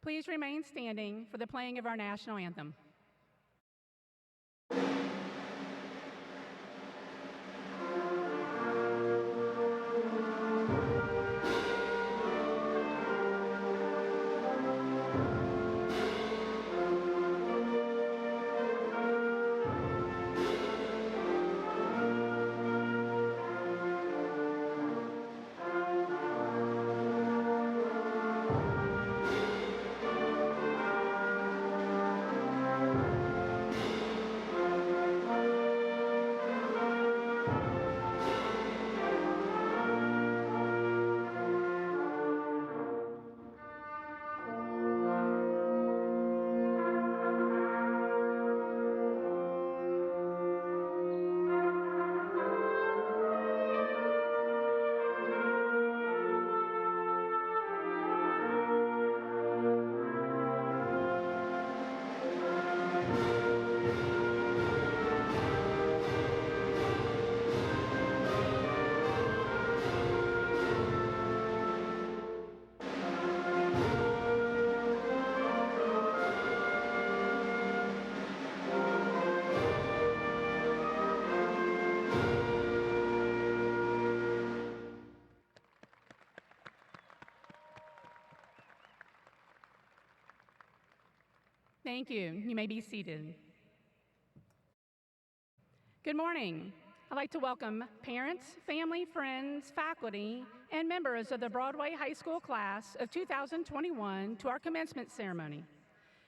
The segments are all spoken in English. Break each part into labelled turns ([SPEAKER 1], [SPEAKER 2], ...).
[SPEAKER 1] Please remain standing for the playing of our national anthem. Thank you. You may be seated. Good morning. I'd like to welcome parents, family, friends, faculty, and members of the Broadway High School class of 2021 to our commencement ceremony.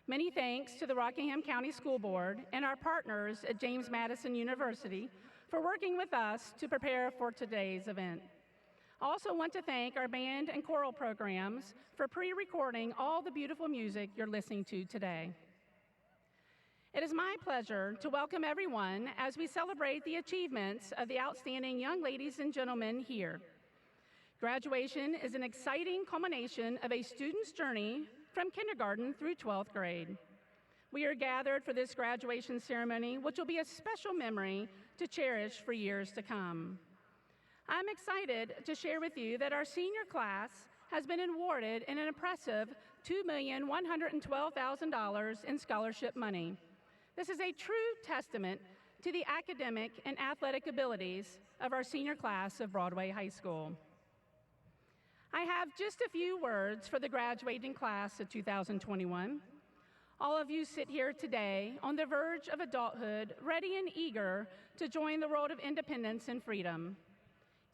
[SPEAKER 1] Many thanks to the Rockingham County School Board and our partners at James Madison University for working with us to prepare for today's event. I also want to thank our band and choral programs for pre-recording all the beautiful music you're listening to today. It is my pleasure to welcome everyone as we celebrate the achievements of the outstanding young ladies and gentlemen here. Graduation is an exciting culmination of a student's journey from kindergarten through 12th grade. We are gathered for this graduation ceremony, which will be a special memory to cherish for years to come. I'm excited to share with you that our senior class has been awarded an impressive $2,112,000 in scholarship money. This is a true testament to the academic and athletic abilities of our senior class of Broadway High School. I have just a few words for the graduating class of 2021. All of you sit here today on the verge of adulthood, ready and eager to join the world of independence and freedom.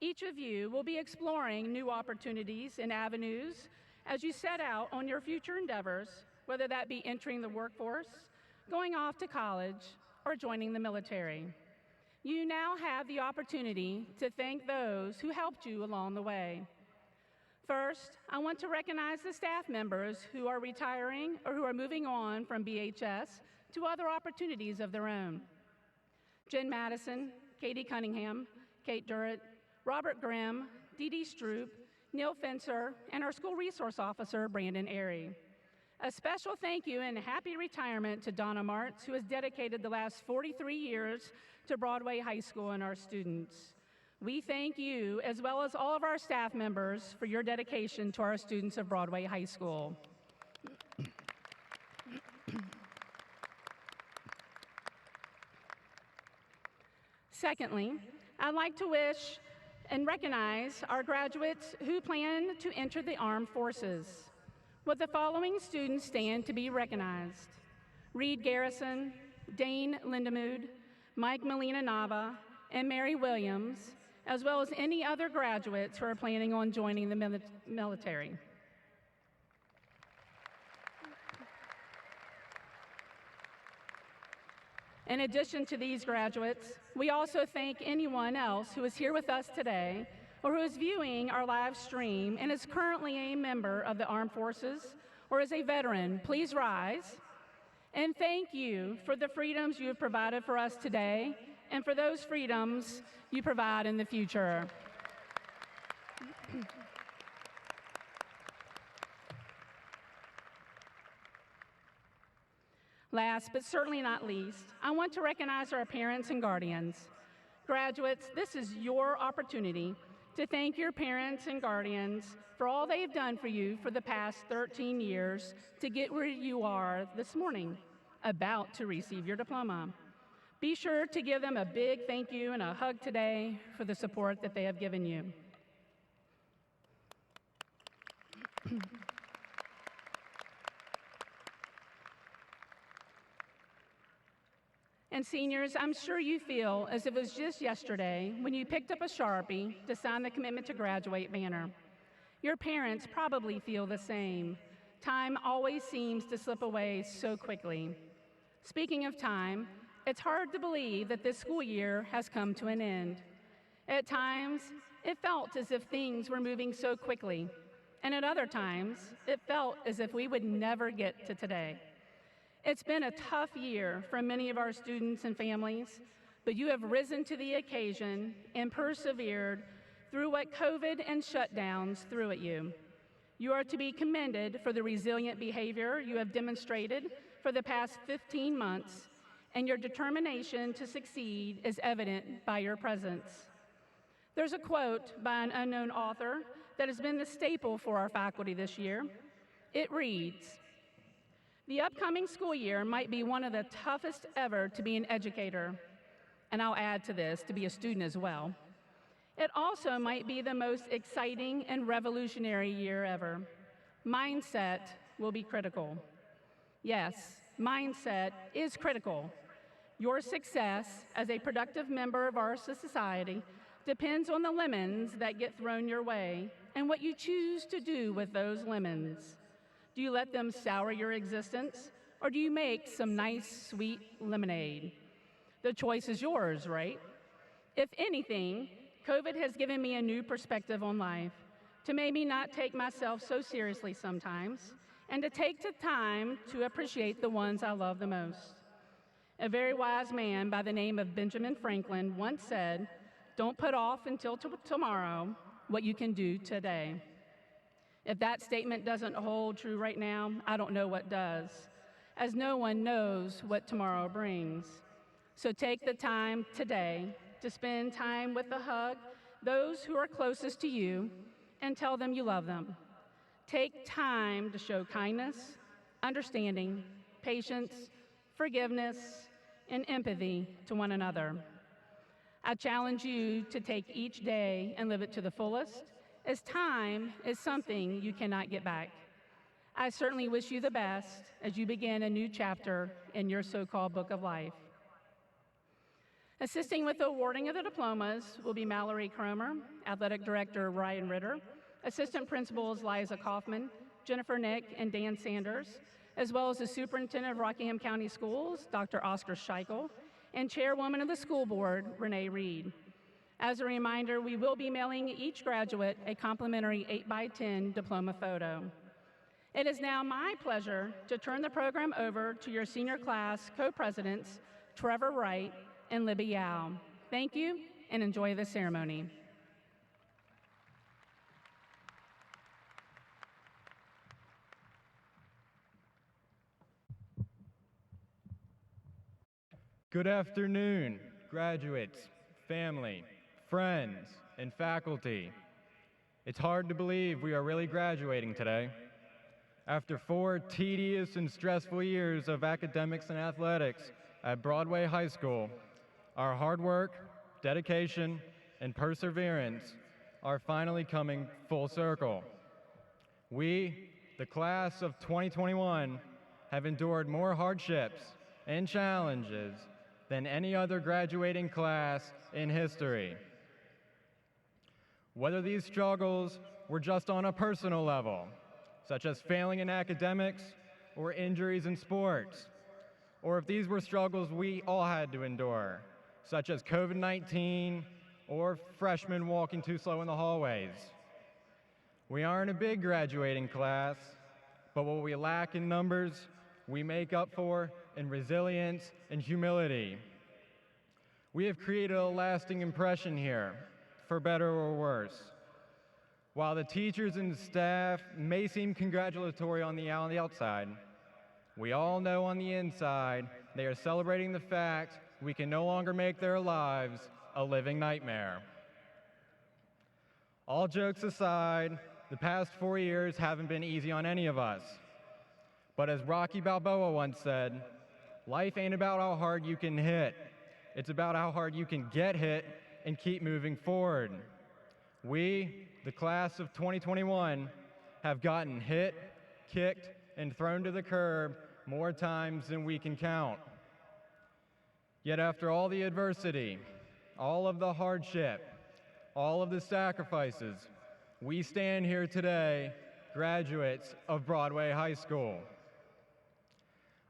[SPEAKER 1] Each of you will be exploring new opportunities and avenues as you set out on your future endeavors, whether that be entering the workforce, going off to college, or joining the military. You now have the opportunity to thank those who helped you along the way. First, I want to recognize the staff members who are retiring or who are moving on from BHS to other opportunities of their own. Jen Madison, Katie Cunningham, Kate Durrett, Robert Grimm, Dee Dee Stroop, Neil Fencer, and our school resource officer, Brandon Airy. A special thank you and happy retirement to Donna Martz, who has dedicated the last 43 years to Broadway High School and our students. We thank you, as well as all of our staff members, for your dedication to our students of Broadway High School. Secondly, I'd like to wish and recognize our graduates who plan to enter the armed forces. Will the following students stand to be recognized? Reed Garrison, Dane Lindemood, Mike Molina Nava, and Mary Williams, as well as any other graduates who are planning on joining the military. In addition to these graduates, we also thank anyone else who is here with us today or who is viewing our live stream and is currently a member of the armed forces or is a veteran. Please rise. And thank you for the freedoms you have provided for us today and for those freedoms you provide in the future. Last but certainly not least, I want to recognize our parents and guardians. Graduates, this is your opportunity to thank your parents and guardians for all they've done for you for the past 13 years to get where you are this morning, about to receive your diploma. Be sure to give them a big thank you and a hug today for the support that they have given you. And seniors, I'm sure you feel as if it was just yesterday when you picked up a Sharpie to sign the Commitment to Graduate banner. Your parents probably feel the same. Time always seems to slip away so quickly. Speaking of time, it's hard to believe that this school year has come to an end. At times, it felt as if things were moving so quickly, and at other times, it felt as if we would never get to today. It's been a tough year for many of our students and families, but you have risen to the occasion and persevered through what COVID and shutdowns threw at you. You are to be commended for the resilient behavior you have demonstrated for the past 15 months, and your determination to succeed is evident by your presence. There's a quote by an unknown author that has been the staple for our faculty this year. It reads, "The upcoming school year might be one of the toughest ever to be an educator," and I'll add to this, to be a student as well. "It also might be the most exciting and revolutionary year ever. Mindset will be critical." Yes, mindset is critical. Your success as a productive member of our society depends on the lemons that get thrown your way and what you choose to do with those lemons. Do you let them sour your existence, or do you make some nice, sweet lemonade? The choice is yours, right? If anything, COVID has given me a new perspective on life, to maybe not take myself so seriously sometimes, and to take the time to appreciate the ones I love the most. A very wise man by the name of Benjamin Franklin once said, "Don't put off until tomorrow what you can do today." If that statement doesn't hold true right now, I don't know what does, as no one knows what tomorrow brings. So take the time today to spend time with a hug those who are closest to you and tell them you love them. Take time to show kindness, understanding, patience, forgiveness, and empathy to one another. I challenge you to take each day and live it to the fullest, as time is something you cannot get back. I certainly wish you the best as you begin a new chapter in your so-called book of life. Assisting with the awarding of the diplomas will be Mallory Cromer, Athletic Director Ryan Ritter, Assistant Principals Liza Kaufman, Jennifer Nick, and Dan Sanders, as well as the Superintendent of Rockingham County Schools, Dr. Oscar Scheichel, and Chairwoman of the School Board, Renee Reed. As a reminder, we will be mailing each graduate a complimentary 8x10 diploma photo. It is now my pleasure to turn the program over to your senior class co-presidents, Trevor Wright and Libby Yao. Thank you, and enjoy the ceremony.
[SPEAKER 2] Good afternoon, graduates, family, friends, and faculty. It's hard to believe we are really graduating today. After 4 tedious and stressful years of academics and athletics at Broadway High School, our hard work, dedication, and perseverance are finally coming full circle. We, the class of 2021, have endured more hardships and challenges than any other graduating class in history. Whether these struggles were just on a personal level, such as failing in academics or injuries in sports, or if these were struggles we all had to endure, such as COVID-19 or freshmen walking too slow in the hallways. We aren't a big graduating class, but what we lack in numbers, we make up for in resilience and humility. We have created a lasting impression here, for better or worse. While the teachers and staff may seem congratulatory on the outside, we all know on the inside they are celebrating the fact we can no longer make their lives a living nightmare. All jokes aside, the past 4 years haven't been easy on any of us. But as Rocky Balboa once said, life ain't about how hard you can hit. It's about how hard you can get hit and keep moving forward. We, the class of 2021, have gotten hit, kicked, and thrown to the curb more times than we can count. Yet after all the adversity, all of the hardship, all of the sacrifices, we stand here today, graduates of Broadway High School.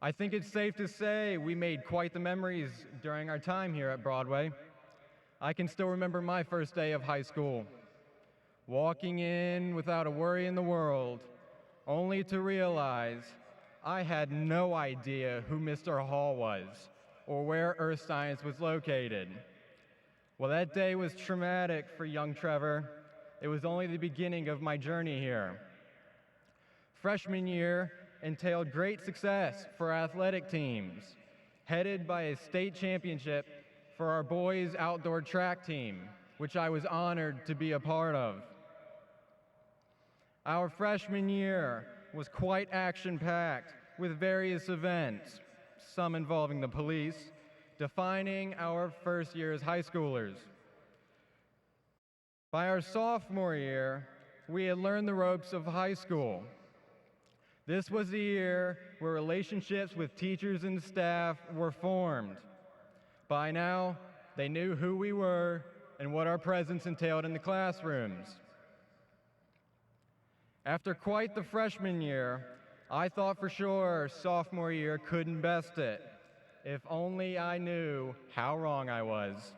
[SPEAKER 2] I think it's safe to say we made quite the memories during our time here at Broadway. I can still remember my first day of high school, walking in without a worry in the world, only to realize I had no idea who Mr. Hall was or where Earth Science was located. Well, that day was traumatic for young Trevor. It was only the beginning of my journey here. Freshman year entailed great success for athletic teams, headed by a state championship for our boys' outdoor track team, which I was honored to be a part of. Our freshman year was quite action-packed with various events, some involving the police, defining our first year as high schoolers. By our sophomore year, we had learned the ropes of high school. This was the year where relationships with teachers and staff were formed. By now, they knew who we were and what our presence entailed in the classrooms. After quite the freshman year, I thought for sure sophomore year couldn't best it. If only I knew how wrong I was.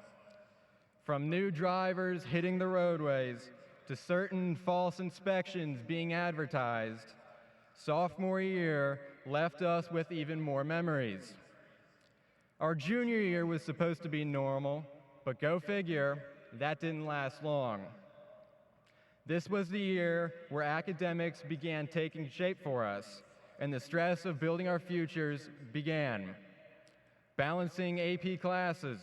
[SPEAKER 2] From new drivers hitting the roadways to certain false inspections being advertised, sophomore year left us with even more memories. Our junior year was supposed to be normal, but go figure, that didn't last long. This was the year where academics began taking shape for us, and the stress of building our futures began. Balancing AP classes,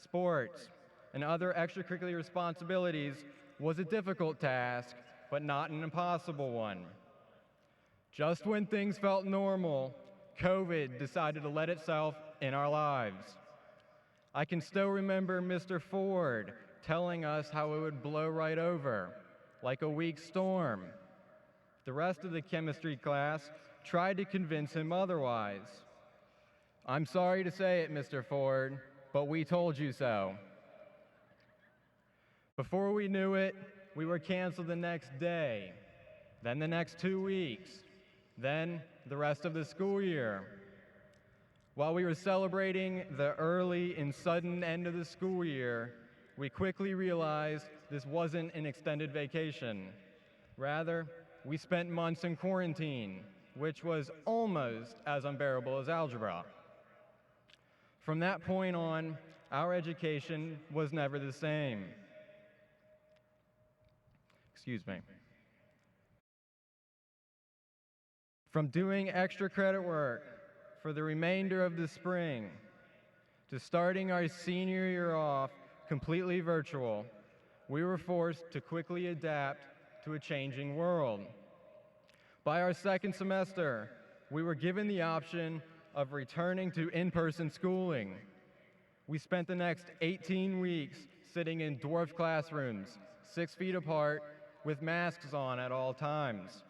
[SPEAKER 2] sports, and other extracurricular responsibilities was a difficult task, but not an impossible one. Just when things felt normal, COVID decided to let itself in our lives. I can still remember Mr. Ford telling us how it would blow right over, like a weak storm. The rest of the chemistry class tried to convince him otherwise. I'm sorry to say it, Mr. Ford, but we told you so. Before we knew it, we were canceled the next day, then the next 2 weeks, then the rest of the school year. While we were celebrating the early and sudden end of the school year, we quickly realized this wasn't an extended vacation. Rather, we spent months in quarantine, which was almost as unbearable as algebra. From that point on, our education was never the same. Excuse me. From doing extra credit work for the remainder of the spring to starting our senior year off completely virtual, we were forced to quickly adapt to a changing world. By our second semester, we were given the option of returning to in-person schooling. We spent the next 18 weeks sitting in dwarfed classrooms, 6 feet apart, with masks on at all times.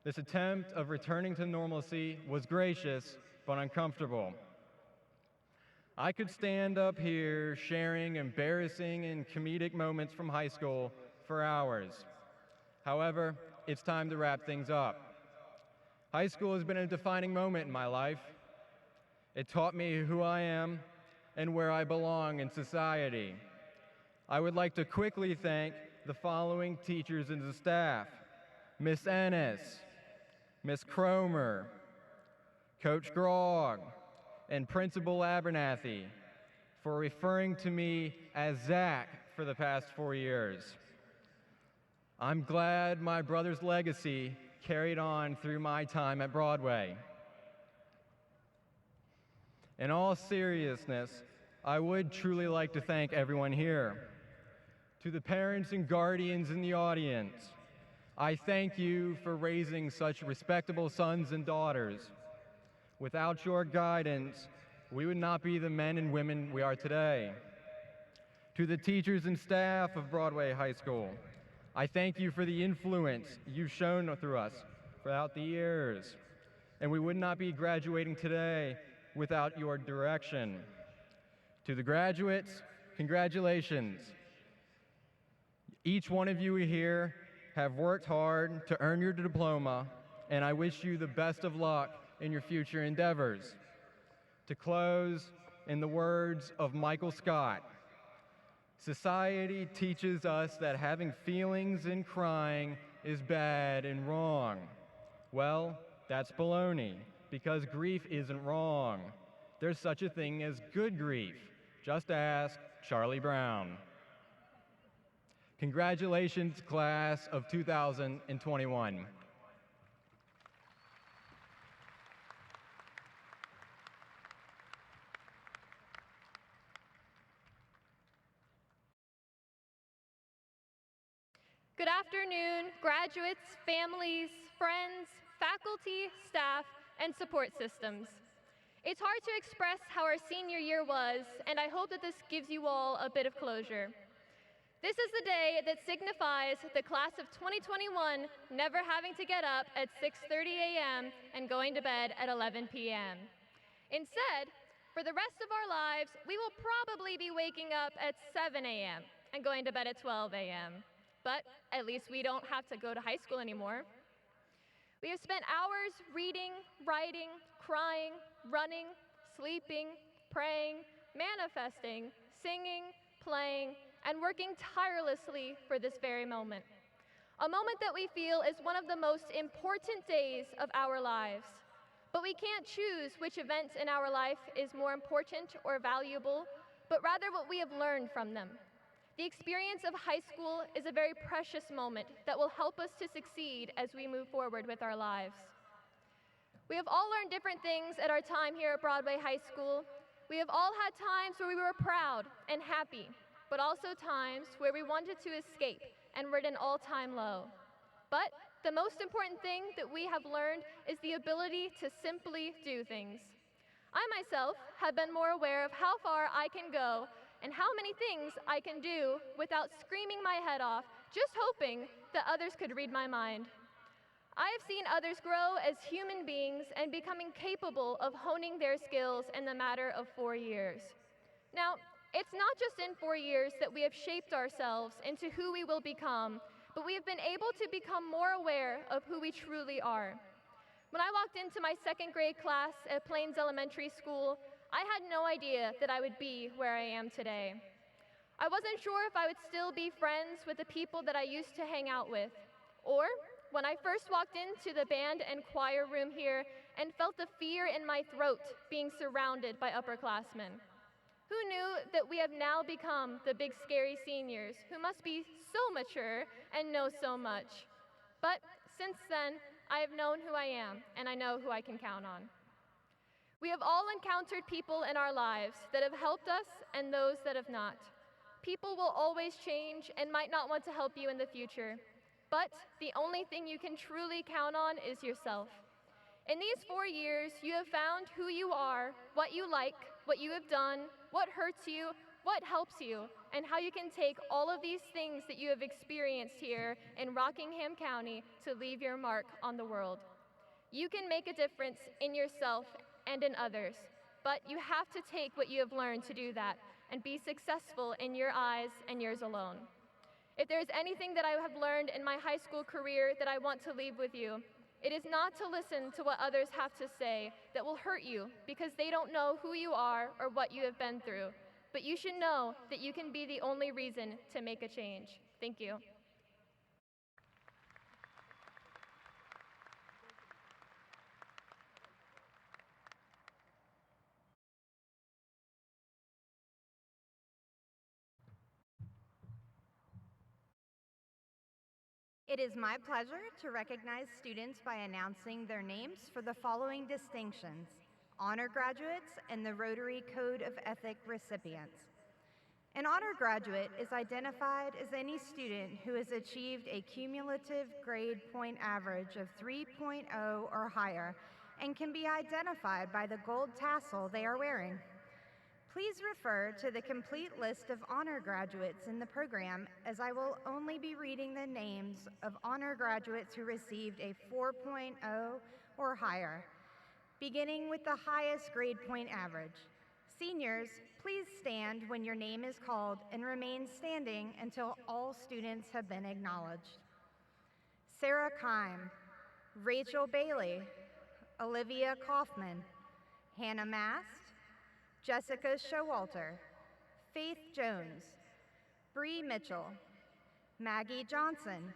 [SPEAKER 2] This attempt of returning to normalcy was gracious, but uncomfortable. I could stand up here sharing embarrassing and comedic moments from high school for hours. However, it's time to wrap things up. High school has been a defining moment in my life. It taught me who I am and where I belong in society. I would like to quickly thank the following teachers and the staff: Miss Ennis, Miss Cromer, Coach Grog, and Principal Abernathy for referring to me as Zach for the past 4 years. I'm glad my brother's legacy carried on through my time at Broadway. In all seriousness, I would truly like to thank everyone here. To the parents and guardians in the audience, I thank you for raising such respectable sons and daughters. Without your guidance, we would not be the men and women we are today. To the teachers and staff of Broadway High School, I thank you for the influence you've shown through us throughout the years, and we would not be graduating today without your direction. To the graduates, congratulations. Each one of you here have worked hard to earn your diploma, and I wish you the best of luck in your future endeavors. To close, in the words of Michael Scott, society teaches us that having feelings and crying is bad and wrong. Well, that's baloney, because grief isn't wrong. There's such a thing as good grief. Just ask Charlie Brown. Congratulations, class of 2021.
[SPEAKER 3] Good afternoon, graduates, families, friends, faculty, staff, and support systems. It's hard to express how our senior year was, and I hope that this gives you all a bit of closure. This is the day that signifies the class of 2021 never having to get up at 6:30 a.m. and going to bed at 11 p.m. Instead, for the rest of our lives, we will probably be waking up at 7 a.m. and going to bed at 12 a.m. But at least we don't have to go to high school anymore. We have spent hours reading, writing, crying, running, sleeping, praying, manifesting, singing, playing, and working tirelessly for this very moment. A moment that we feel is one of the most important days of our lives. But we can't choose which event in our life is more important or valuable, but rather what we have learned from them. The experience of high school is a very precious moment that will help us to succeed as we move forward with our lives. We have all learned different things at our time here at Broadway High School. We have all had times where we were proud and happy, but also times where we wanted to escape and were at an all-time low. But the most important thing that we have learned is the ability to simply do things. I myself have been more aware of how far I can go and how many things I can do without screaming my head off, just hoping that others could read my mind. I have seen others grow as human beings and becoming capable of honing their skills in the matter of 4 years. Now, it's not just in 4 years that we have shaped ourselves into who we will become, but we have been able to become more aware of who we truly are. When I walked into my second grade class at Plains Elementary School, I had no idea that I would be where I am today. I wasn't sure if I would still be friends with the people that I used to hang out with, or when I first walked into the band and choir room here and felt the fear in my throat being surrounded by upperclassmen. Who knew that we have now become the big scary seniors who must be so mature and know so much? But since then, I have known who I am, and I know who I can count on. We have all encountered people in our lives that have helped us and those that have not. People will always change and might not want to help you in the future, but the only thing you can truly count on is yourself. In these 4 years, you have found who you are, what you like, what you have done, what hurts you, what helps you, and how you can take all of these things that you have experienced here in Rockingham County to leave your mark on the world. You can make a difference in yourself and in others, but you have to take what you have learned to do that and be successful in your eyes and yours alone. If there's anything that I have learned in my high school career that I want to leave with you, it is not to listen to what others have to say that will hurt you because they don't know who you are or what you have been through, but you should know that you can be the only reason to make a change. Thank you.
[SPEAKER 4] It is my pleasure to recognize students by announcing their names for the following distinctions: honor graduates and the Rotary Code of Ethic recipients. An honor graduate is identified as any student who has achieved a cumulative grade point average of 3.0 or higher and can be identified by the gold tassel they are wearing. Please refer to the complete list of honor graduates in the program, as I will only be reading the names of honor graduates who received a 4.0 or higher, beginning with the highest grade point average. Seniors, please stand when your name is called and remain standing until all students have been acknowledged. Sarah Kime, Rachel Bailey, Olivia Kaufman, Hannah Mast, Jessica Showalter, Faith Jones, Bree Mitchell, Maggie Johnson,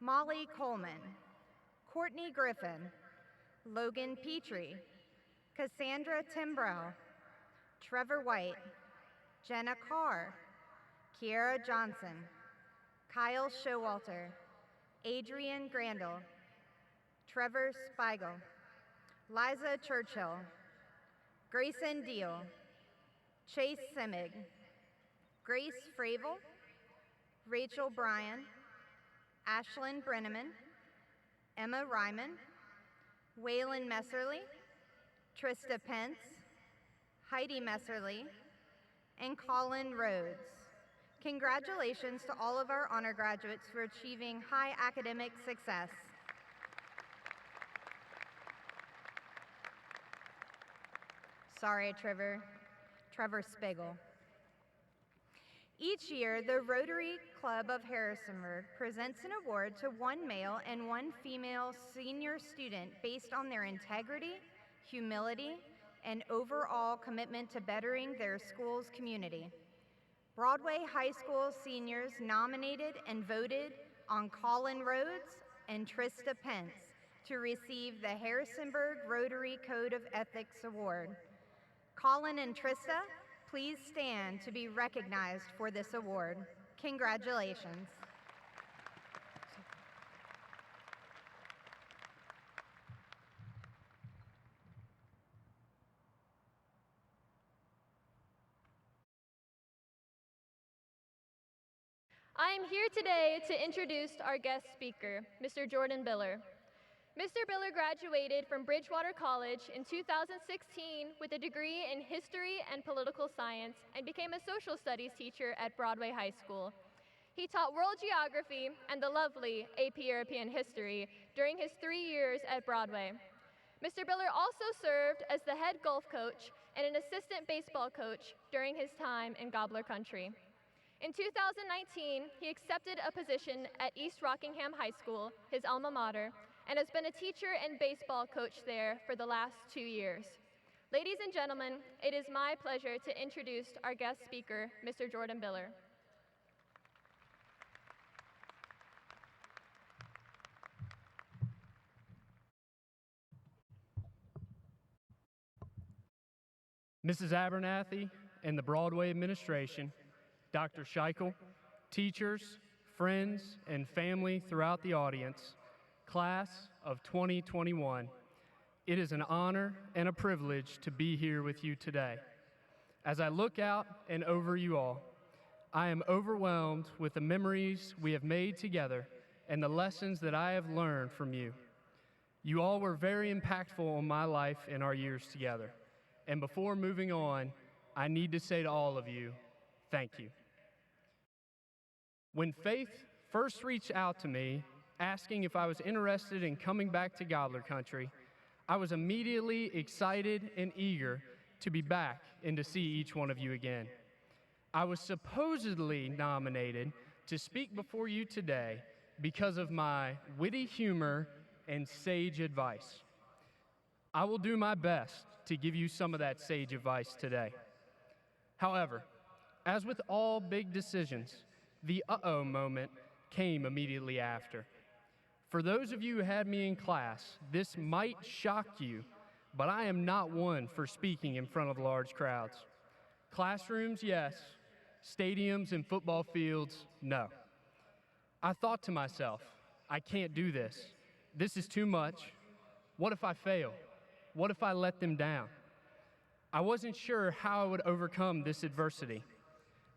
[SPEAKER 4] Molly Coleman, Courtney Griffin, Logan Petrie, Cassandra Timbrow, Trevor White, Jenna Carr, Kiara Johnson, Kyle Showalter, Adrian Grandel, Trevor Spiegel, Liza Churchill, Grayson Deal, Chase Simig, Grace Fravel, Rachel Bryan, Ashlyn Brenneman, Emma Ryman, Waylon Messerly, Trista Pence, Heidi Messerly, and Colin Rhodes. Congratulations to all of our honor graduates for achieving high academic success. Sorry, Trevor Spiegel. Each year, the Rotary Club of Harrisonburg presents an award to one male and one female senior student based on their integrity, humility, and overall commitment to bettering their school's community. Broadway High School seniors nominated and voted on Colin Rhodes and Trista Pence to receive the Harrisonburg Rotary Code of Ethics Award. Colin and Trista, please stand to be recognized for this award. Congratulations.
[SPEAKER 3] I am here today to introduce our guest speaker, Mr. Jordan Biller. Mr. Biller graduated from Bridgewater College in 2016 with a degree in history and political science and became a social studies teacher at Broadway High School. He taught world geography and the lovely AP European history during his 3 years at Broadway. Mr. Biller also served as the head golf coach and an assistant baseball coach during his time in Gobbler Country. In 2019, he accepted a position at East Rockingham High School, his alma mater, and has been a teacher and baseball coach there for the last 2 years. Ladies and gentlemen, it is my pleasure to introduce our guest speaker, Mr. Jordan Biller.
[SPEAKER 5] Mrs. Abernathy and the Broadway administration, Dr. Scheichel, teachers, friends, and family throughout the audience, class of 2021, it is an honor and a privilege to be here with you today. As I look out and over you all, I am overwhelmed with the memories we have made together and the lessons that I have learned from you. You all were very impactful on my life in our years together. And before moving on, I need to say to all of you, thank you. When Faith first reached out to me, asking if I was interested in coming back to Gobbler Country, I was immediately excited and eager to be back and to see each one of you again. I was supposedly nominated to speak before you today because of my witty humor and sage advice. I will do my best to give you some of that sage advice today. However, as with all big decisions, the uh-oh moment came immediately after. For those of you who had me in class, this might shock you, but I am not one for speaking in front of large crowds. Classrooms, yes. Stadiums and football fields, no. I thought to myself, I can't do this. This is too much. What if I fail? What if I let them down? I wasn't sure how I would overcome this adversity.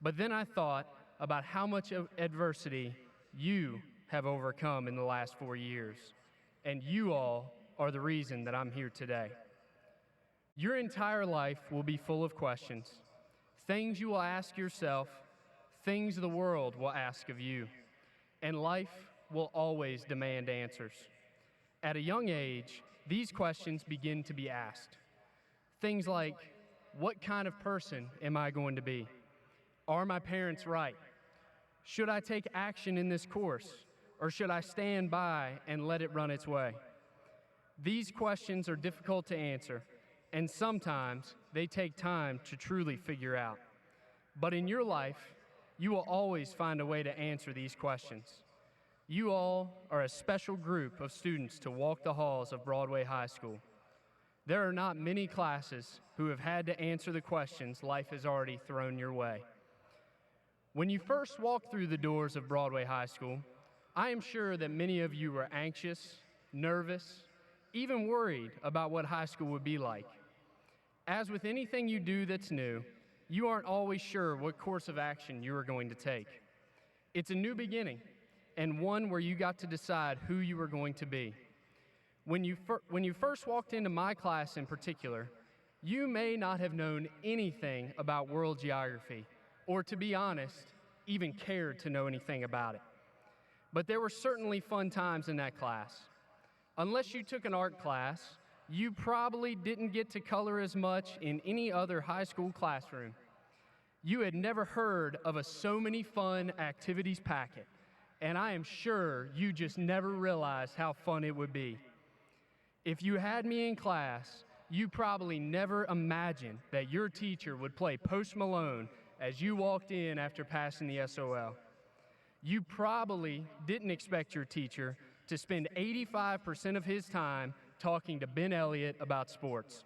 [SPEAKER 5] But then I thought about how much of adversity you have overcome in the last 4 years, and you all are the reason that I'm here today. Your entire life will be full of questions, things you will ask yourself, things the world will ask of you, and life will always demand answers. At a young age, these questions begin to be asked. Things like, what kind of person am I going to be? Are my parents right? Should I take action in this course, or should I stand by and let it run its way? These questions are difficult to answer, and sometimes they take time to truly figure out. But in your life, you will always find a way to answer these questions. You all are a special group of students to walk the halls of Broadway High School. There are not many classes who have had to answer the questions life has already thrown your way. When you first walked through the doors of Broadway High School, I am sure that many of you were anxious, nervous, even worried about what high school would be like. As with anything you do that's new, you aren't always sure what course of action you are going to take. It's a new beginning, and one where you got to decide who you were going to be. When you first walked into my class in particular, you may not have known anything about world geography, or to be honest, even cared to know anything about it. But there were certainly fun times in that class. Unless you took an art class, you probably didn't get to color as much in any other high school classroom. You had never heard of a so many fun activities packet, and I am sure you just never realized how fun it would be. If you had me in class, you probably never imagined that your teacher would play Post Malone as you walked in after passing the SOL. You probably didn't expect your teacher to spend 85% of his time talking to Ben Elliott about sports,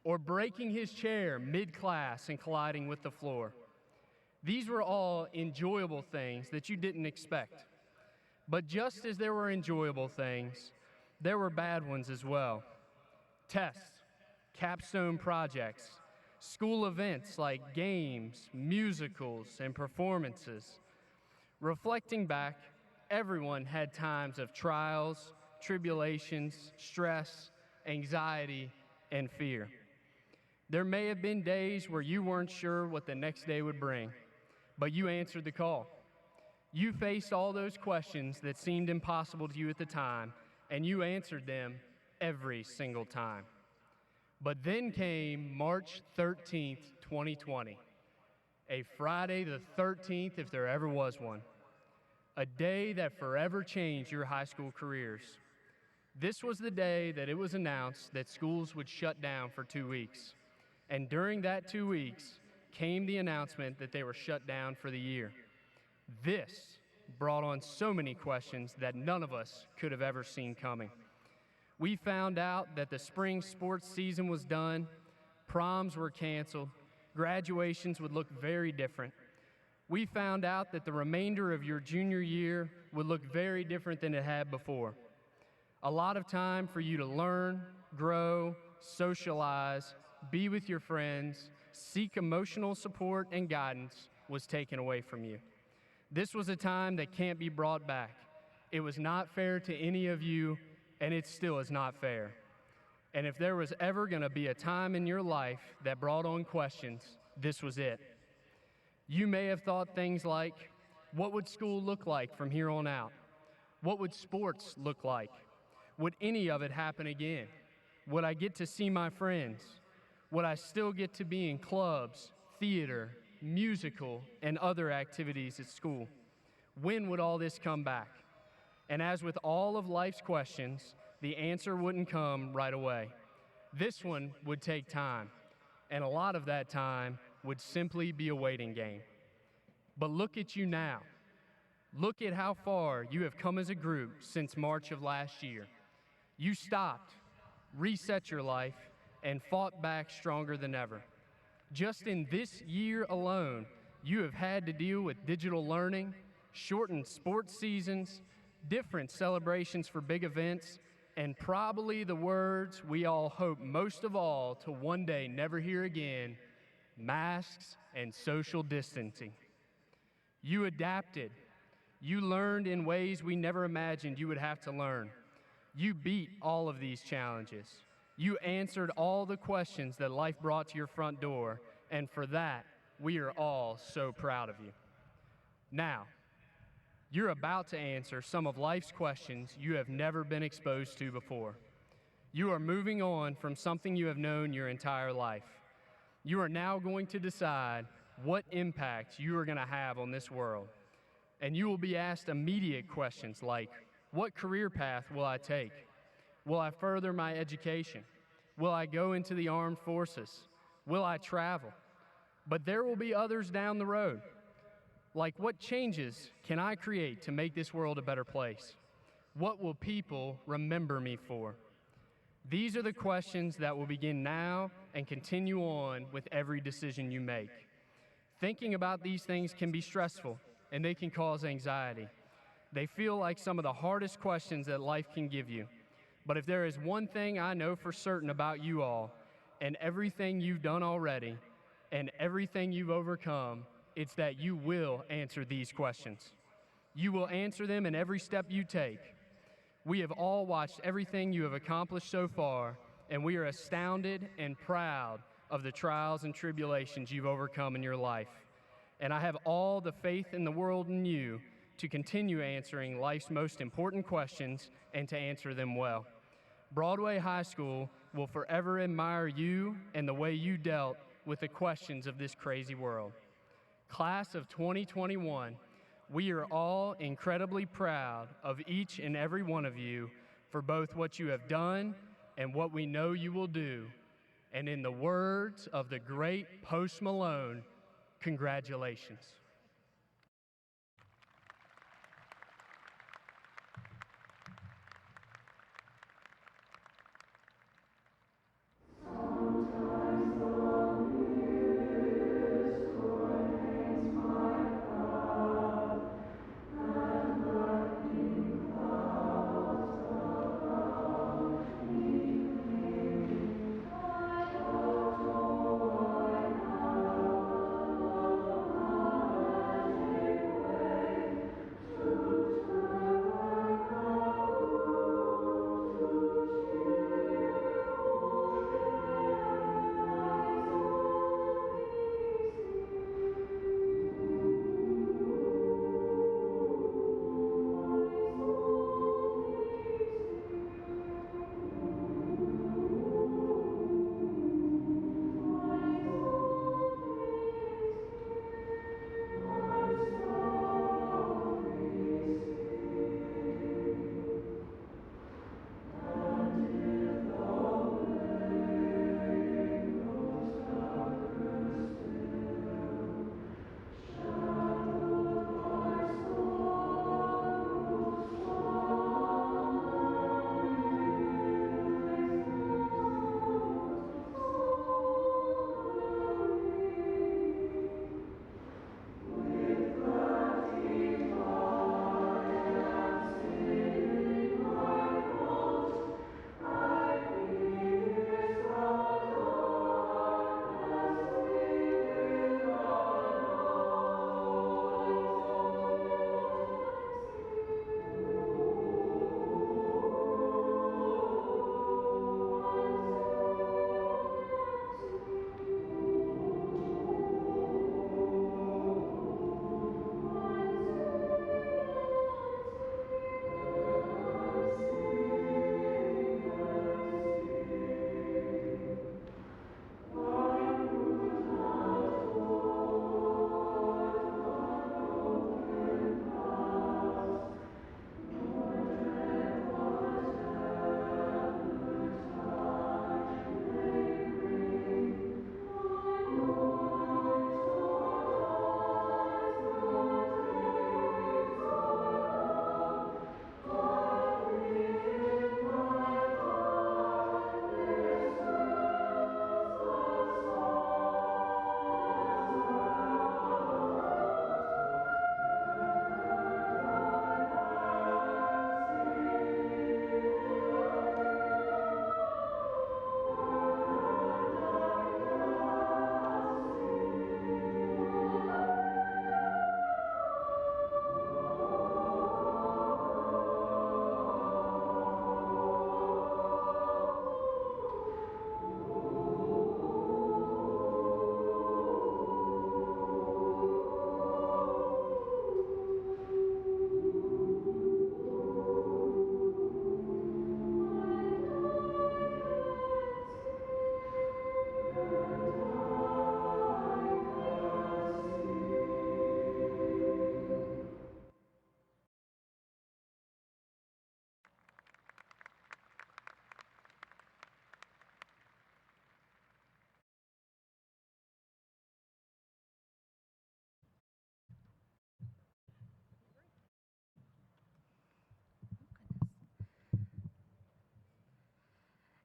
[SPEAKER 5] or breaking his chair mid-class and colliding with the floor. These were all enjoyable things that you didn't expect. But just as there were enjoyable things, there were bad ones as well. Tests, capstone projects, school events like games, musicals, and performances. Reflecting back, everyone had times of trials, tribulations, stress, anxiety, and fear. There may have been days where you weren't sure what the next day would bring, but you answered the call. You faced all those questions that seemed impossible to you at the time, and you answered them every single time. But then came March 13th, 2020, a Friday the 13th if there ever was one, a day that forever changed your high school careers. This was the day that it was announced that schools would shut down for 2 weeks. And during that 2 weeks came the announcement that they were shut down for the year. This brought on so many questions that none of us could have ever seen coming. We found out that the spring sports season was done, proms were canceled, graduations would look very different. We found out that the remainder of your junior year would look very different than it had before. A lot of time for you to learn, grow, socialize, be with your friends, seek emotional support and guidance was taken away from you. This was a time that can't be brought back. It was not fair to any of you, and it still is not fair. And if there was ever going to be a time in your life that brought on questions, this was it. You may have thought things like, what would school look like from here on out? What would sports look like? Would any of it happen again? Would I get to see my friends? Would I still get to be in clubs, theater, musical, and other activities at school? When would all this come back? And as with all of life's questions, the answer wouldn't come right away. This one would take time, and a lot of that time would simply be a waiting game. But look at you now. Look at how far you have come as a group since March of last year. You stopped, reset your life, and fought back stronger than ever. Just in this year alone, you have had to deal with digital learning, shortened sports seasons, different celebrations for big events, and probably the words we all hope most of all to one day never hear again, masks, and social distancing. You adapted. You learned in ways we never imagined you would have to learn. You beat all of these challenges. You answered all the questions that life brought to your front door, and for that, we are all so proud of you. Now, you're about to answer some of life's questions you have never been exposed to before. You are moving on from something you have known your entire life. You are now going to decide what impact you are going to have on this world. And you will be asked immediate questions like, what career path will I take? Will I further my education? Will I go into the armed forces? Will I travel? But there will be others down the road. Like, what changes can I create to make this world a better place? What will people remember me for? These are the questions that will begin now and continue on with every decision you make. Thinking about these things can be stressful, and they can cause anxiety. They feel like some of the hardest questions that life can give you. But if there is one thing I know for certain about you all, and everything you've done already, and everything you've overcome, it's that you will answer these questions. You will answer them in every step you take. We have all watched everything you have accomplished so far, and we are astounded and proud of the trials and tribulations you've overcome in your life. And I have all the faith in the world in you to continue answering life's most important questions and to answer them well. Broadway High School will forever admire you and the way you dealt with the questions of this crazy world. Class of 2021, we are all incredibly proud of each and every one of you for both what you have done and what we know you will do. And in the words of the great Post Malone, congratulations.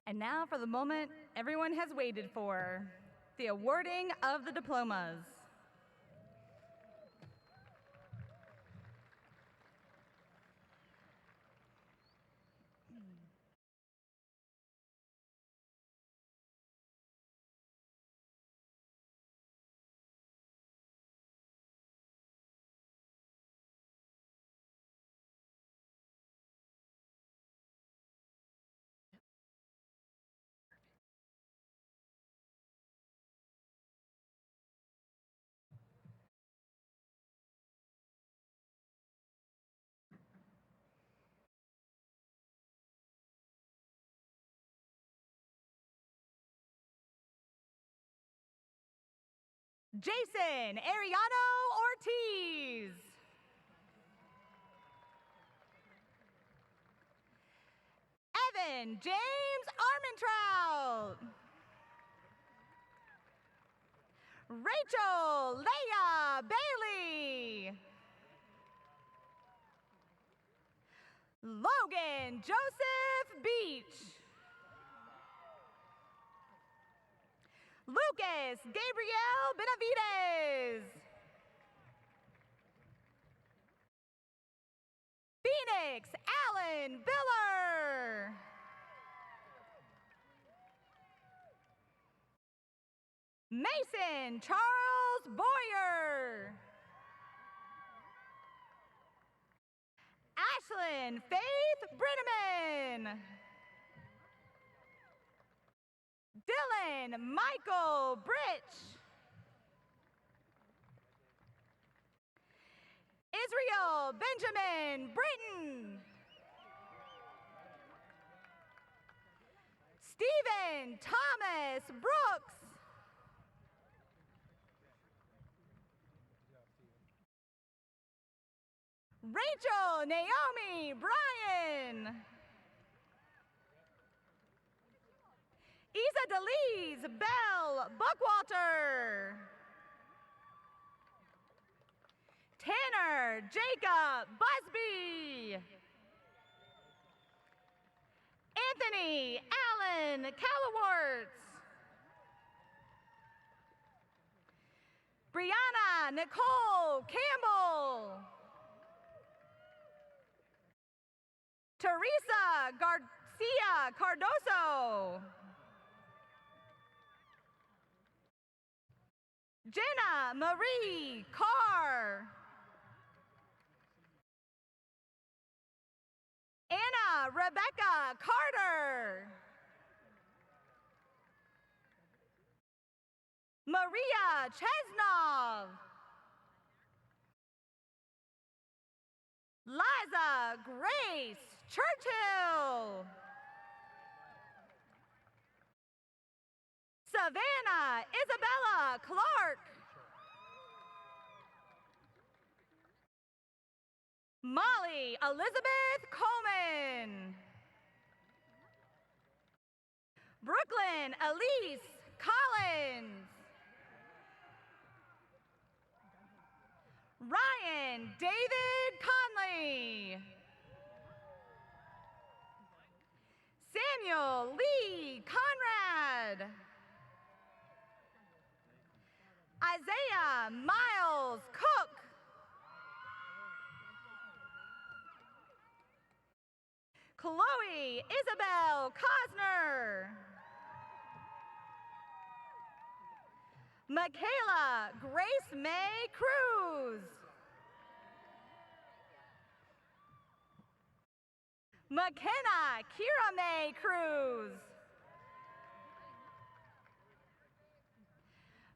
[SPEAKER 6] And now for the moment everyone has waited for, the awarding of the diplomas. Jason Ariano Ortiz. Evan James Armentrout. Rachel Leah Bailey. Logan Joseph Beach. Lucas Gabriel Benavides. Phoenix Allen Biller. Mason Charles Boyer. Ashlyn Faith Brinneman. Dylan Michael Britch. Israel Benjamin Britton. Stephen Thomas Brooks. Rachel Naomi Bryan. Isa Delise Bell Buckwalter. Tanner Jacob Busby. Anthony Allen Calawarts. Brianna Nicole Campbell. Teresa Garcia Cardoso. Jenna Marie Carr. Anna Rebecca Carter. Maria Chesnov. Liza Grace Churchill. Savannah Isabella Clark. Molly Elizabeth Coleman. Brooklyn Elise Collins. Ryan David Conley. Samuel Lee Conrad. Isaiah Miles Cook. Chloe Isabel Cosner. Michaela Grace May Cruz. McKenna Kira May Cruz.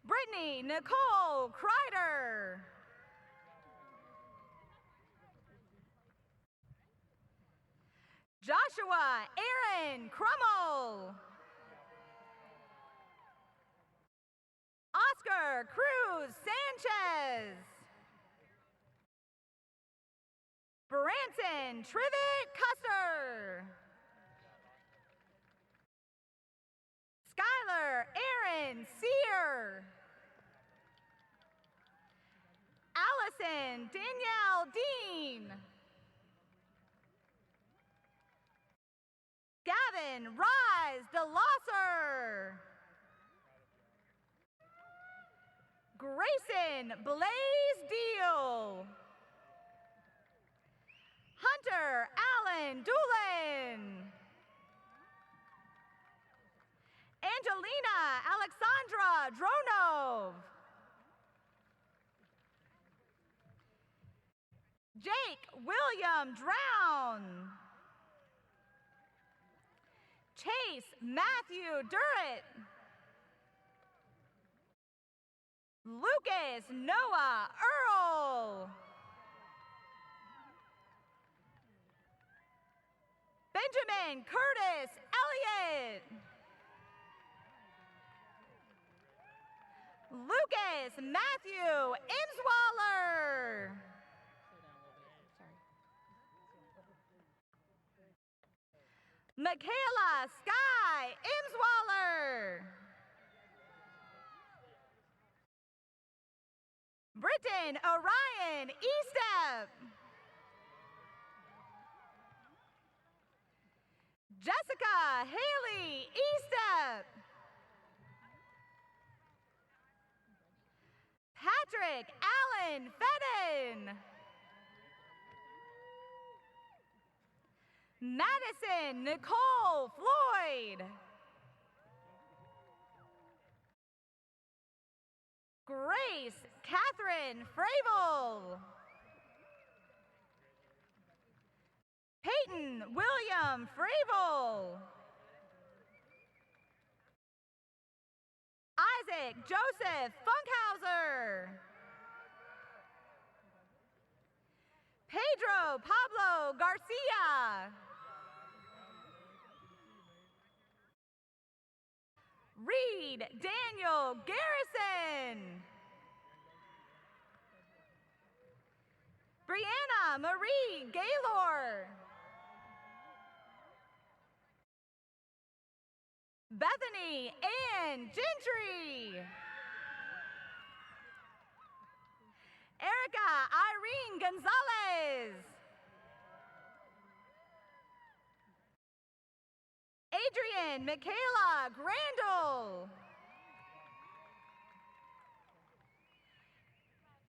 [SPEAKER 6] Brittany Nicole Kreider. Joshua Aaron Crummel. Oscar Cruz Sanchez. Branson Trivet Custer. Skylar Aaron Sear. Allison Danielle Dean. Gavin Rye Wise DeLosser. Grayson Blaze Deal. Hunter Allen Doolin. Angelina Alexandra Dronov. Jake William Drown. Chase Matthew Durrett. Lucas Noah Earl. Benjamin Curtis Elliott. Lucas Matthew Imswaller. Michaela Sky Imswaller. Britton Orion Estep. Jessica Haley Estep. Patrick Allen Fedden. Madison Nicole Floyd. Grace Catherine Fravel. Peyton William Fravel. Isaac Joseph Funkhauser. Pedro Pablo Garcia. Reed Daniel Garrison. Brianna Marie Gaylor. Bethany Ann Gentry. Erica Irene Gonzalez. Adrian Michaela Grandel.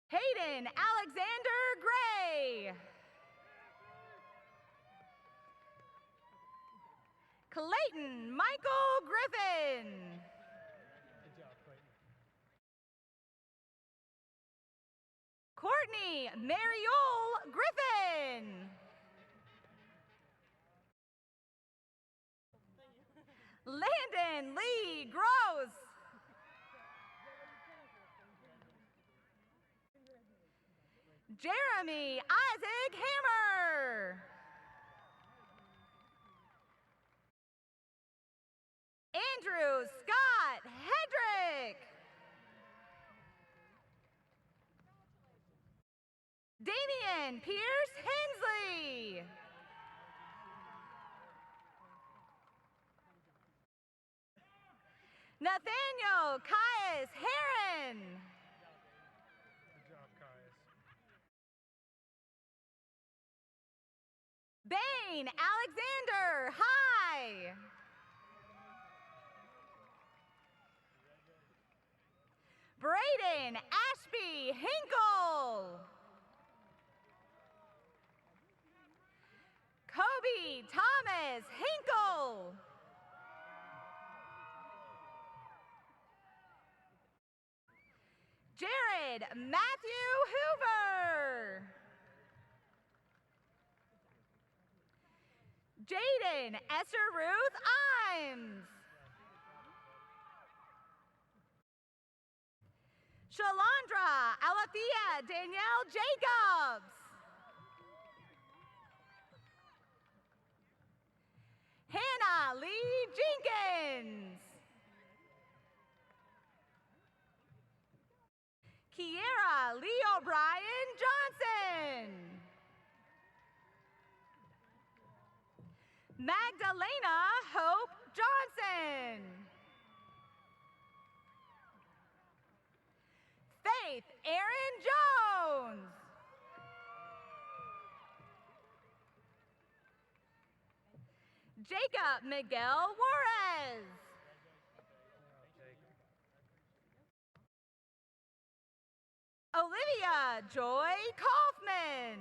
[SPEAKER 6] Hayden Alexander Gray. Clayton Michael Griffin. Courtney Mariole Griffin. Landon Lee Gross. Jeremy Isaac Hammer. Andrew Scott Hedrick. Damian Pierce Hensley. Nathaniel Caius Heron.
[SPEAKER 2] Good job, Caius.
[SPEAKER 6] Bain Alexander High. Braden Ashby Hinkle. Kobe Thomas Hinkle. Jared Matthew Hoover. Jaden Esther Ruth Imes. Shalandra Alethea Danielle Jacobs. Hannah Lee Jenkins. Kiera Lee O'Brien Johnson. Magdalena Hope Johnson. Faith Aaron Jones. Jacob Miguel Juarez. Olivia Joy Kaufman.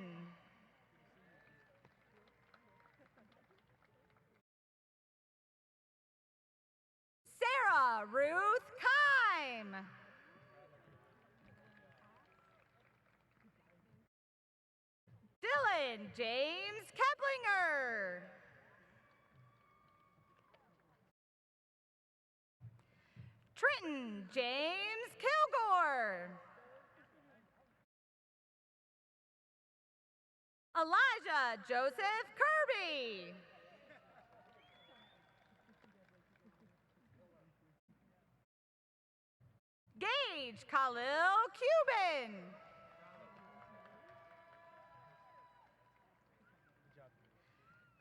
[SPEAKER 6] Sarah Ruth Kime. Dylan James Keplinger. Trenton James Kilgore. Elijah Joseph Kirby. Gage Khalil Cuban.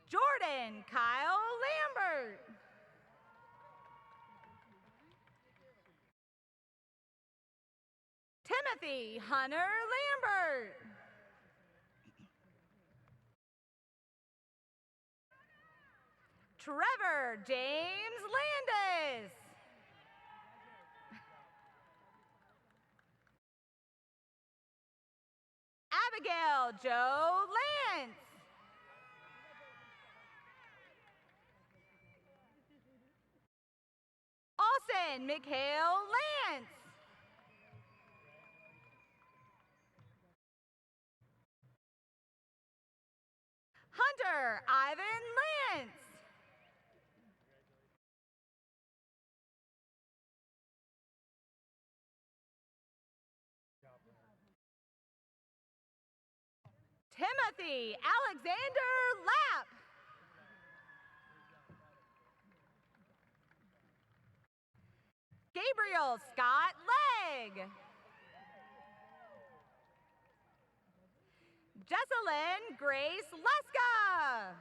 [SPEAKER 6] Jordan Kyle Lambert. Timothy Hunter Lambert. Trevor James Landis. Abigail Jo Lance. Austin Mikhail Lance. Hunter Ivan Lance. Timothy Alexander Lapp. Gabriel Scott Legg. Jesselyn Grace Leska.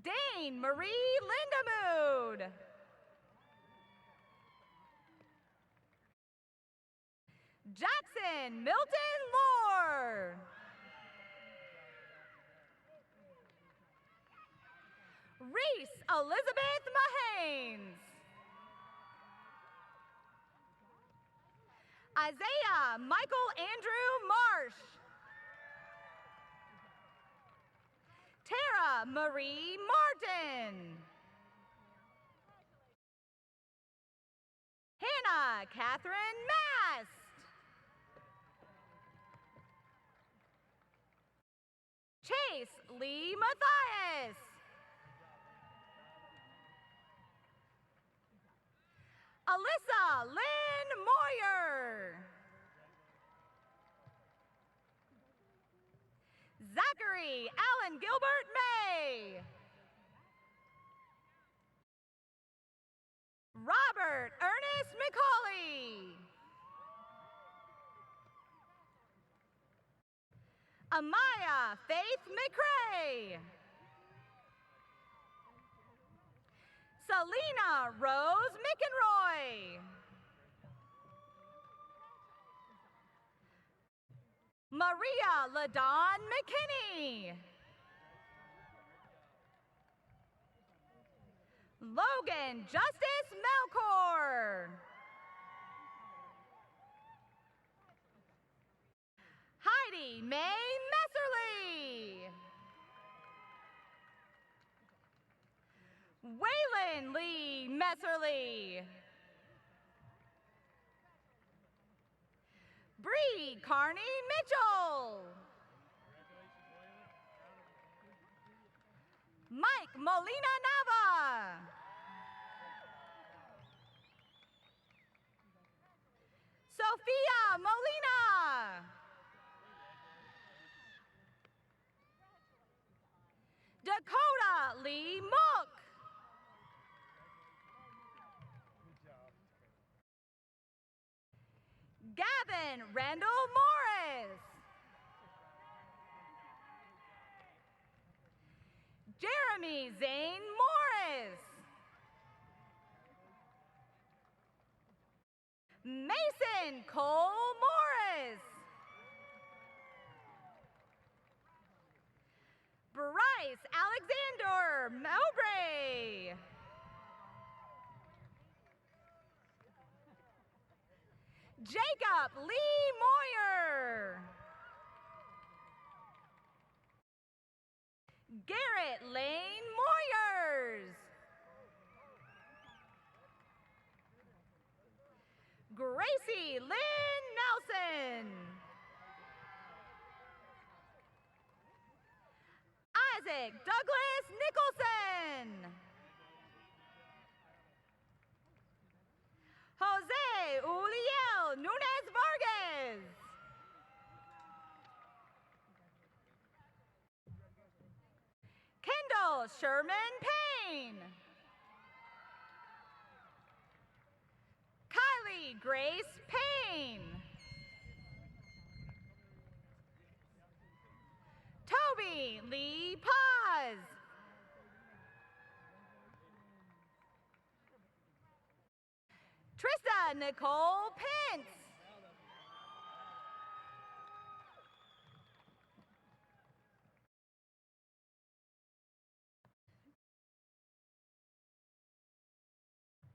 [SPEAKER 6] Dane Marie Lindemood. Jackson Milton Moore. Reese Elizabeth Mahanes. Isaiah Michael Andrew Marsh. Tara Marie Martin. Hannah Catherine Mast. Chase Lee Matthias. Alyssa Lynn Moyer. Zachary Allen Gilbert May. Robert Ernest McCauley. Amaya Faith McCrae. Selena Rose McEnroy. Maria LaDawn McKinney. Logan Justice Melkor. Heidi May Messerly. Waylon Lee Messerly. Bree Carney Mitchell. Mike Molina Nava. Sophia Molina. Dakota Lee Mook. Gavin Randall Morris. Jeremy Zane Morris. Mason Cole Morris. Bryce Alexander Mowbray. Jacob Lee Moyer. Garrett Lane Moyers. Gracie Lynn Nelson. Isaac Douglas Nicholson. Jose Uliel Nunez Vargas. Kendall Sherman Payne. Kylie Grace Payne. Toby Lee Paz. Trista Nicole Pence.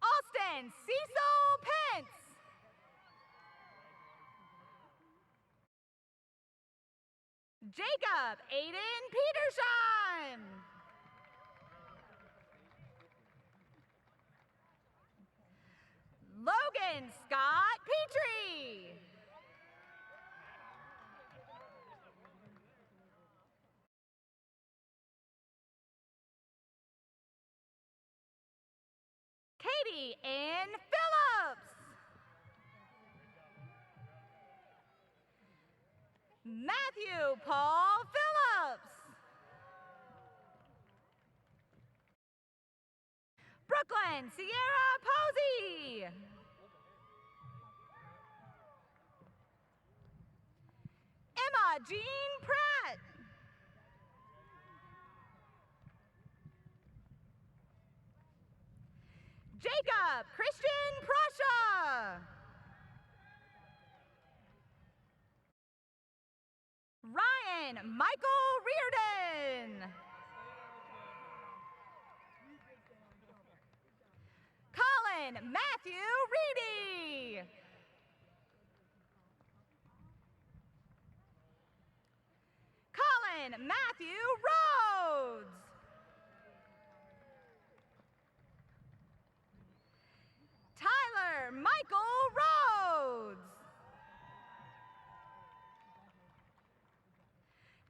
[SPEAKER 6] Austin Cecil Pence. Jacob Aiden Petersham. Logan Scott Petrie. Katie Ann Phillips. Matthew Paul Phillips. Brooklyn Sierra Posey. Emma Jean Pratt. Jacob Christian Prussia. Ryan Michael Reardon. Colin Matthew Reedy. Colin Matthew Rhodes. Tyler Michael Rhodes.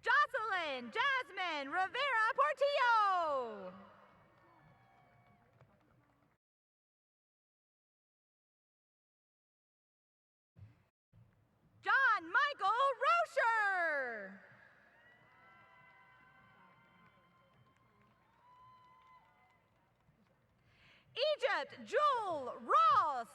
[SPEAKER 6] Jocelyn Jasmine Rivera Portillo. John Michael Rocher. Egypt Jewel Ross.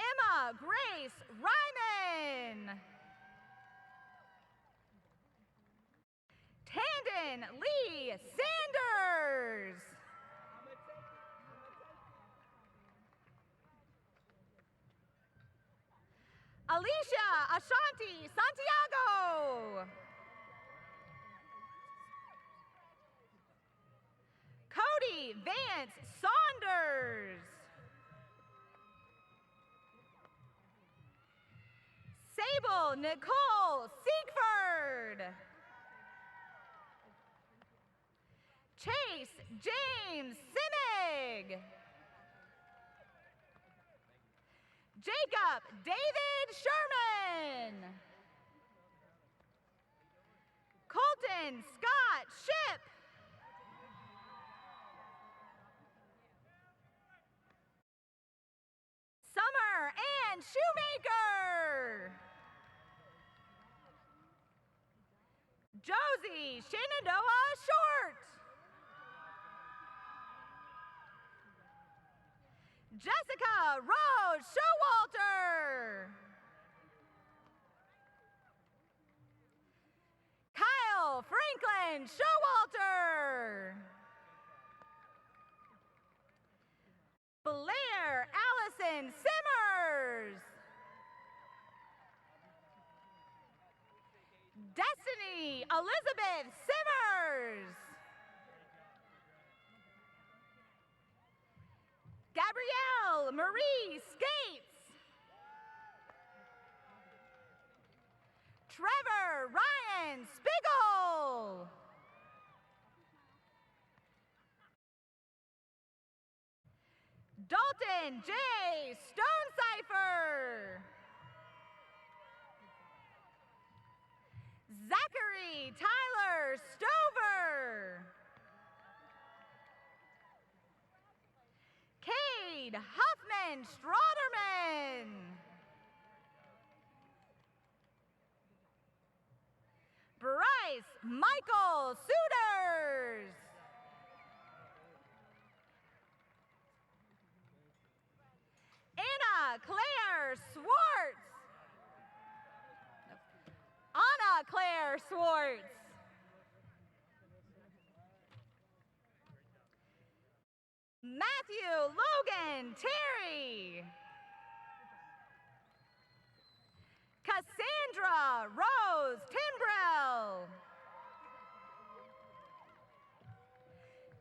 [SPEAKER 6] Emma Grace Ryman. Tandon Lee Sanders. Alicia Ashanti Santiago. Cody Vance Saunders. Sable Nicole Siegford. Chase James Simig. Jacob David Sherman. Colton Scott Ship. Summer Ann Shoemaker. Josie Shenandoah Short. Jessica Rose Showalter. Kyle Franklin Showalter. Blair Allison Simmers. Elizabeth Sivers. Gabrielle Marie Skates. Trevor Ryan Spiegel. Dalton J. Stonecipher. Zachary Tyler Stover. Cade Huffman Stroderman. Bryce Michael Suiters. Anna Claire Swartz. Anna Claire Swartz. Matthew Logan Terry. Cassandra Rose Timbrell.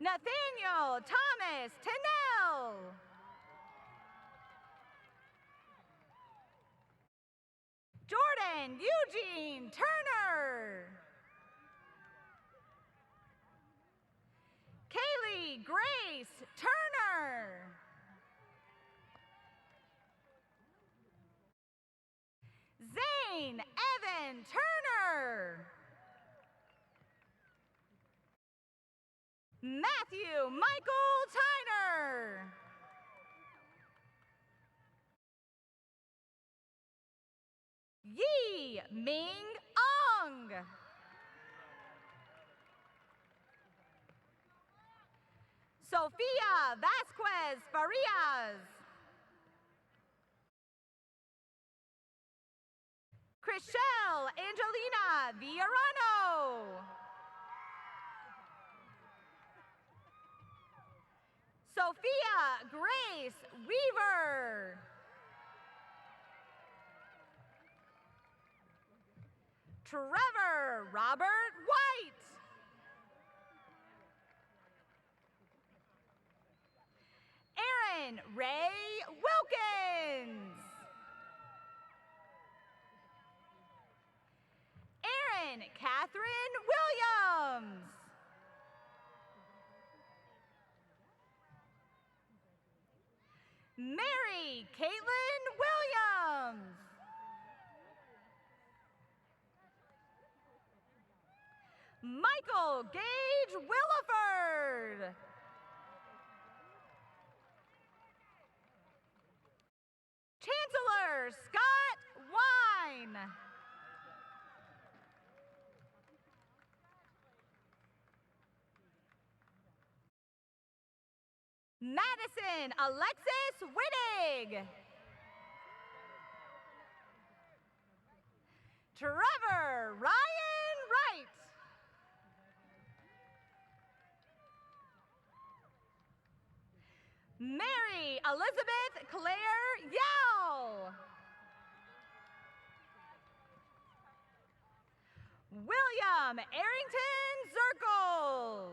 [SPEAKER 6] Nathaniel Thomas Tennell. Jordan Eugene Turner. Kaylee Grace Turner. Zane Evan Turner. Matthew Michael Tyner. Yi Ming Ong. Sofia Vasquez Farias. Chriselle Angelina Villarano. Sophia Grace Weaver. Trevor Robert White. Aaron Ray Wilkins. Aaron Catherine Williams. Mary Caitlin Williams. Michael Gage Williford. Chancellor Scott Wine. Madison Alexis Wittig. Trevor Ryan Wright. Mary Elizabeth Claire Yao. William Arrington Zirkle.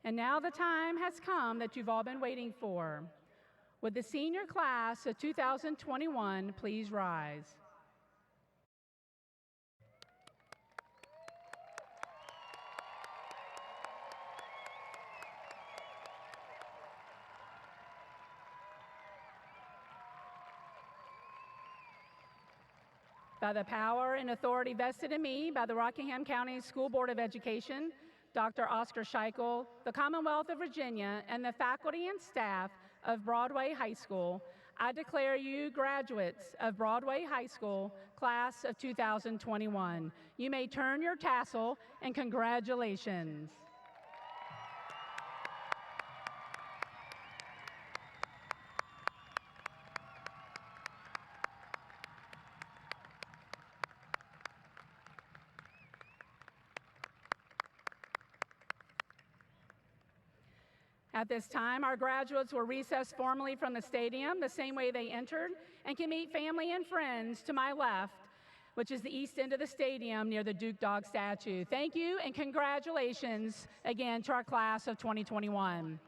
[SPEAKER 1] And now the time has come that you've all been waiting for. Would the senior class of 2021 please rise? By the power and authority vested in me by the Rockingham County School Board of Education, Dr. Oscar Scheichel, the Commonwealth of Virginia, and the faculty and staff of Broadway High School, I declare you graduates of Broadway High School, class of 2021. You may turn your tassel, and congratulations. At this time, our graduates will recess formally from the stadium the same way they entered and can meet family and friends to my left, which is the east end of the stadium near the Duke Dog statue. Thank you and congratulations again to our class of 2021.